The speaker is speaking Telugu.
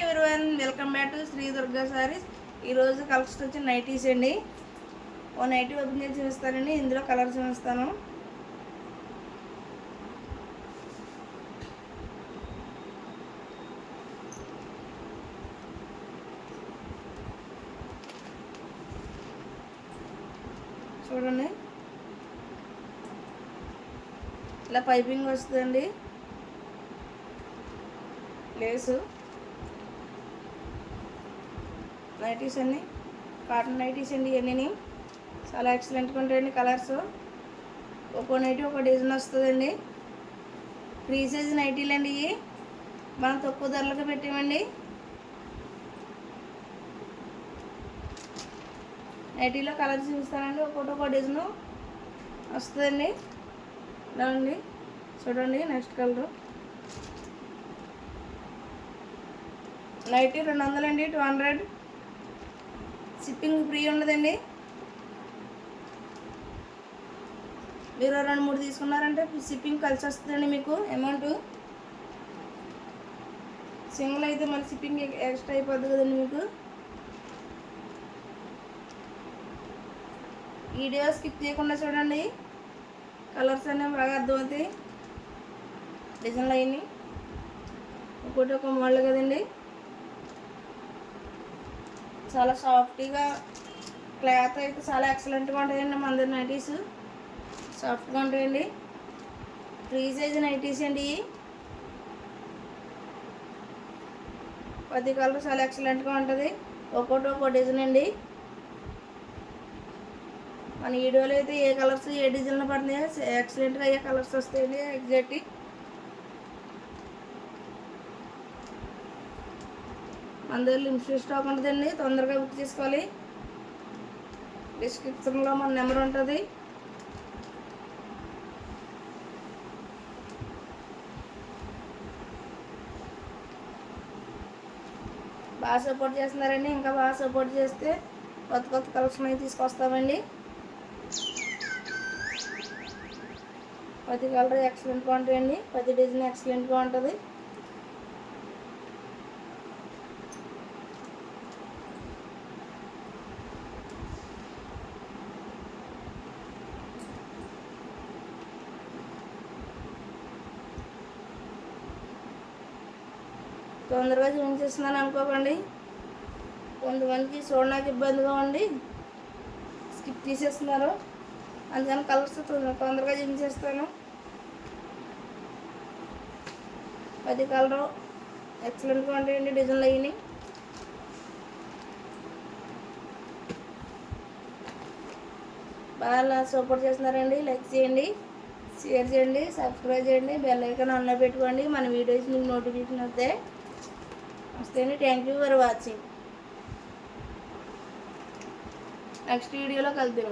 Everyone, welcome back to Sri Durga sarees. ఈరోజు కలెక్షన్ వచ్చి నైటీస్ అండి. ఓ నైటీ ఓపెన్ చేసి చూపిస్తానండి. ఇందులో కలర్స్ చూపిస్తాను. చూడండి, ఇలా పైపింగ్ వస్తుందండి, లేసు నైటీస్ అన్ని కాటన్ నైటీస్ అండి. ఇవన్నీ చాలా ఎక్సలెంట్గా ఉంటాయండి. కలర్స్ ఒక్కో నైటీ ఒక డిజైన్ వస్తుందండి. ఫ్రీ సైజ్ నైటీలు అండి. ఇవి మనం తక్కువ ధరలకు పెట్టామండి. నైటీలో కలర్స్ చూస్తానండి. ఒక్కో డిజైన్ వస్తుందండి. ఇలా అండి, చూడండి. నెక్స్ట్ కలరు నైటీ 200 అండి, 200. షిప్పింగ్ ఫ్రీ ఉండదండి. మీరు 2-3 తీసుకున్నారంటే షిప్పింగ్ కలిసి వస్తుందండి. మీకు అమౌంట్ సింగిల్ అయితే మళ్ళీ షిప్పింగ్ ఎక్స్ట్రా అయిపోద్ది కదండి. మీకు వీడియో స్కిప్ చేయకుండా చూడండి. కలర్స్ అనేవి బాగా అర్థమవుతాయి. డిజైన్లు అయినాయి ఒకటి ఒక మోడల్ కదండి. చాలా సాఫ్ట్గా క్లాత్ అయితే చాలా ఎక్సలెంట్గా ఉంటాయండి. మన దగ్గర నైటీస్ సాఫ్ట్గా ఉంటాయండి. ఫ్రీ సైజ్ నైటీస్ అండి. ప్రతి కలర్ చాలా ఎక్సలెంట్గా ఉంటుంది. ఒక్కో డిజైన్ అండి. మన వీడియోలో అయితే ఏ కలర్స్ ఏ డిజైన్లు పడుతున్నాయో ఎక్సలెంట్గా ఏ కలర్స్ వస్తాయండి. ఎగ్జాక్ట్ మన దగ్గర లిమిటెడ్ స్టాక్ ఉంటుందండి. తొందరగా బుక్ చేసుకోవాలి. డిస్క్రిప్షన్లో మన నెంబర్ ఉంటుంది. బాగా సపోర్ట్ చేస్తున్నారండి. ఇంకా బాగా సపోర్ట్ చేస్తే కొత్త కలెక్షన్ అయితే తీసుకొస్తామండి. ప్రతి కలర్ ఎక్సలెంట్గా ఉంటాయండి. ప్రతి డిజైన్ ఎక్సలెంట్గా ఉంటుంది. తొందరగా చూపించేస్తున్నాను అనుకోకండి. కొంతమందికి చూడడానికి ఇబ్బందిగా ఉండి స్కిప్ తీసేస్తున్నారు. అందుకని కలర్స్ తొందరగా చూపించేస్తాను. 10 కలరు ఎక్సలెంట్గా ఉంటాయండి. డిజైన్లు అయ్యి బాగా సపోర్ట్ చేస్తున్నారండి. లైక్ చేయండి, షేర్ చేయండి, సబ్స్క్రైబ్ చేయండి, బెల్ ఐకాన్ ఆన్లో పెట్టుకోండి. మన వీడియోస్ మీకు నోటిఫికేషన్ వస్తాయి. Thank you for watching. Next వీడియోలో కలుద్దాం.